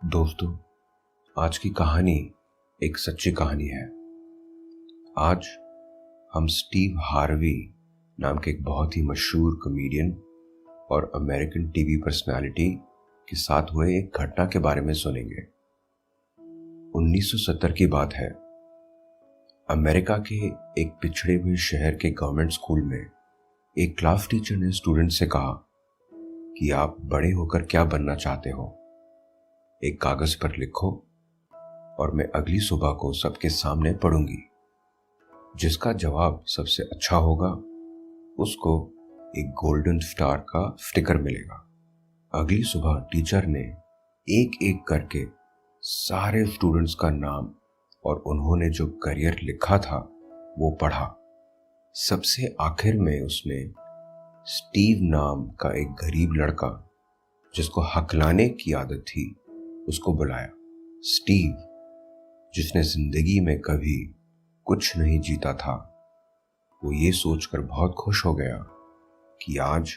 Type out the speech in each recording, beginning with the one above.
दोस्तों, आज की कहानी एक सच्ची कहानी है। आज हम स्टीव हार्वी नाम के एक बहुत ही मशहूर कॉमेडियन और अमेरिकन टीवी पर्सनालिटी के साथ हुए एक घटना के बारे में सुनेंगे। 1970 की बात है। अमेरिका के एक पिछड़े हुए शहर के गवर्नमेंट स्कूल में एक क्लास टीचर ने स्टूडेंट से कहा कि आप बड़े होकर क्या बनना चाहते हो, एक कागज पर लिखो और मैं अगली सुबह को सबके सामने पढ़ूंगी। जिसका जवाब सबसे अच्छा होगा उसको एक गोल्डन स्टार का स्टिकर मिलेगा। अगली सुबह टीचर ने एक एक करके सारे स्टूडेंट्स का नाम और उन्होंने जो करियर लिखा था वो पढ़ा। सबसे आखिर में उसने स्टीव नाम का एक गरीब लड़का जिसको हकलाने की आदत थी उसको बुलाया। स्टीव, जिसने जिंदगी में कभी कुछ नहीं जीता था, वो ये सोचकर बहुत खुश हो गया कि आज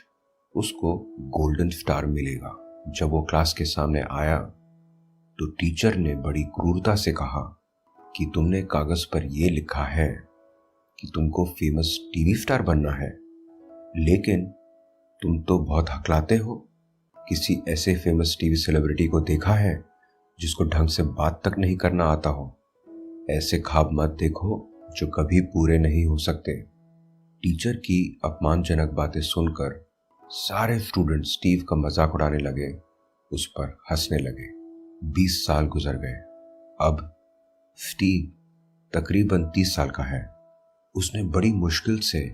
उसको गोल्डन स्टार मिलेगा। जब वो क्लास के सामने आया तो टीचर ने बड़ी क्रूरता से कहा कि तुमने कागज पर यह लिखा है कि तुमको फेमस टीवी स्टार बनना है, लेकिन तुम तो बहुत हकलाते हो। किसी ऐसे फेमस टीवी सेलिब्रिटी को देखा है जिसको ढंग से बात तक नहीं करना आता हो? ऐसे ख्वाब मत देखो जो कभी पूरे नहीं हो सकते। टीचर की अपमानजनक बातें सुनकर सारे स्टूडेंट स्टीव का मजाक उड़ाने लगे, उस पर हंसने लगे। 20 साल गुजर गए। अब स्टीव तकरीबन 30 साल का है। उसने बड़ी मुश्किल से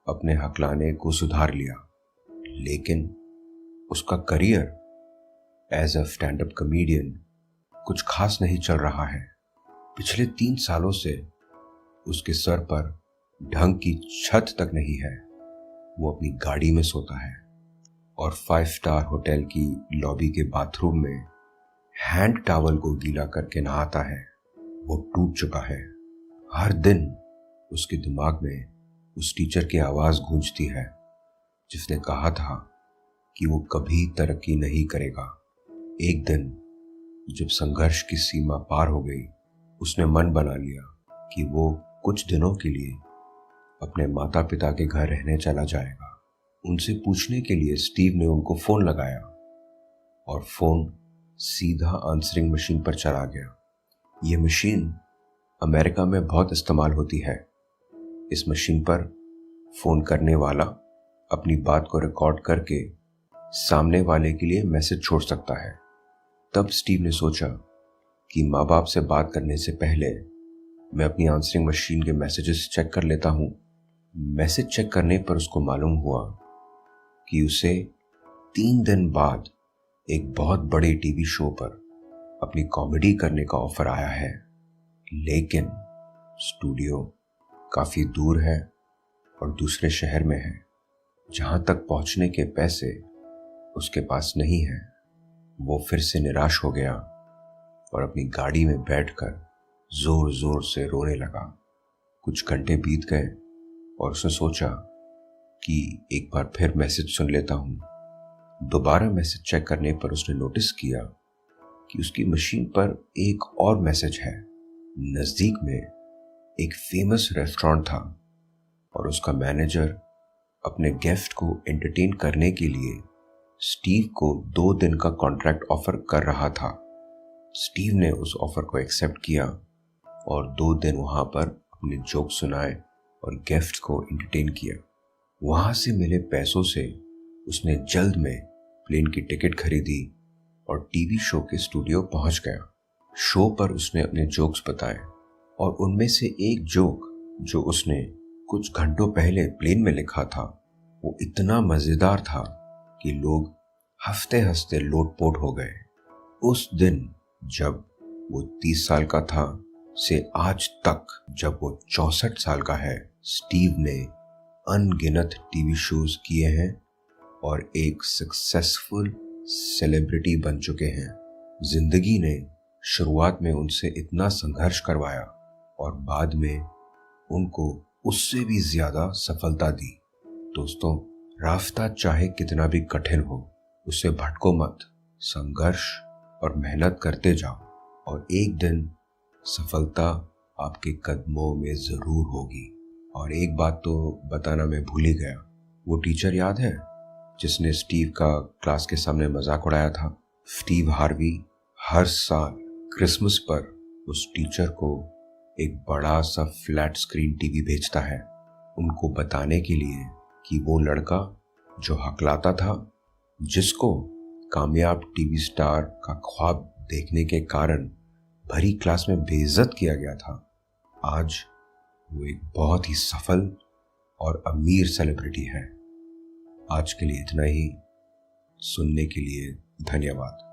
अपने हकलाने को सुधार लिया, लेकिन उसका career as a stand up comedian कुछ खास नहीं चल रहा है। पिछले 3 सालों से उसके सर पर ढंग की छत तक नहीं है। वो अपनी गाड़ी में सोता है और 5 स्टार होटल की लॉबी के बाथरूम में हैंड टॉवल को गीला करके नहाता है। वो टूट चुका है। हर दिन उसके दिमाग में उस टीचर की आवाज गूंजती है जिसने कहा था कि वो कभी तरक्की नहीं करेगा। एक दिन जब संघर्ष की सीमा पार हो गई, उसने मन बना लिया कि वो कुछ दिनों के लिए अपने माता पिता के घर रहने चला जाएगा। उनसे पूछने के लिए स्टीव ने उनको फोन लगाया और फोन सीधा आंसरिंग मशीन पर चला गया। ये मशीन अमेरिका में बहुत इस्तेमाल होती है। इस मशीन पर फोन करने वाला अपनी बात को रिकॉर्ड करके सामने वाले के लिए मैसेज छोड़ सकता है। तब स्टीव ने सोचा कि माँ बाप से बात करने से पहले मैं अपनी आंसरिंग मशीन के मैसेजेस चेक कर लेता हूँ। मैसेज चेक करने पर उसको मालूम हुआ कि उसे 3 दिन बाद एक बहुत बड़े टीवी शो पर अपनी कॉमेडी करने का ऑफर आया है, लेकिन स्टूडियो काफी दूर है और दूसरे शहर में है, जहां तक पहुंचने के पैसे उसके पास नहीं है। वो फिर से निराश हो गया और अपनी गाड़ी में बैठकर जोर जोर से रोने लगा। कुछ घंटे बीत गए और उसने सोचा कि एक बार फिर मैसेज सुन लेता हूं। दोबारा मैसेज चेक करने पर उसने नोटिस किया कि उसकी मशीन पर एक और मैसेज है। नजदीक में एक फेमस रेस्टोरेंट था और उसका मैनेजर अपने गेस्ट को एंटरटेन करने के लिए स्टीव को 2 दिन का कॉन्ट्रैक्ट ऑफर कर रहा था। स्टीव ने उस ऑफर को एक्सेप्ट किया और 2 दिन वहां पर अपने जोक सुनाए और गेस्ट को एंटरटेन किया। वहां से मिले पैसों से उसने जल्द में प्लेन की टिकट खरीदी और टीवी शो के स्टूडियो पहुंच गया। शो पर उसने अपने जोक्स बताए और उनमें से एक जोक जो उसने कुछ घंटों पहले प्लेन में लिखा था, वो इतना मजेदार था कि लोग हंसते हंसते लोटपोट हो गए। उस दिन जब वो 30 साल का था से आज तक जब वो 64 साल का है, स्टीव ने अनगिनत टीवी शोज किए हैं और एक सक्सेसफुल सेलिब्रिटी बन चुके हैं। जिंदगी ने शुरुआत में उनसे इतना संघर्ष करवाया और बाद में उनको उससे भी ज्यादा सफलता दी। दोस्तों, रास्ता चाहे कितना भी कठिन हो, उससे भटको मत। संघर्ष और मेहनत करते जाओ और एक दिन सफलता आपके कदमों में जरूर होगी। और एक बात तो बताना मैं भूल ही गया, वो टीचर याद है जिसने स्टीव का क्लास के सामने मजाक उड़ाया था? स्टीव हार्वी हर साल क्रिसमस पर उस टीचर को एक बड़ा सा फ्लैट स्क्रीन टीवी भेजता है, उनको बताने के लिए कि वो लड़का जो हकलाता था, जिसको कामयाब टीवी स्टार का ख्वाब देखने के कारण भरी क्लास में बेइज्जत किया गया था, आज वो एक बहुत ही सफल और अमीर सेलिब्रिटी है। आज के लिए इतना ही। सुनने के लिए धन्यवाद।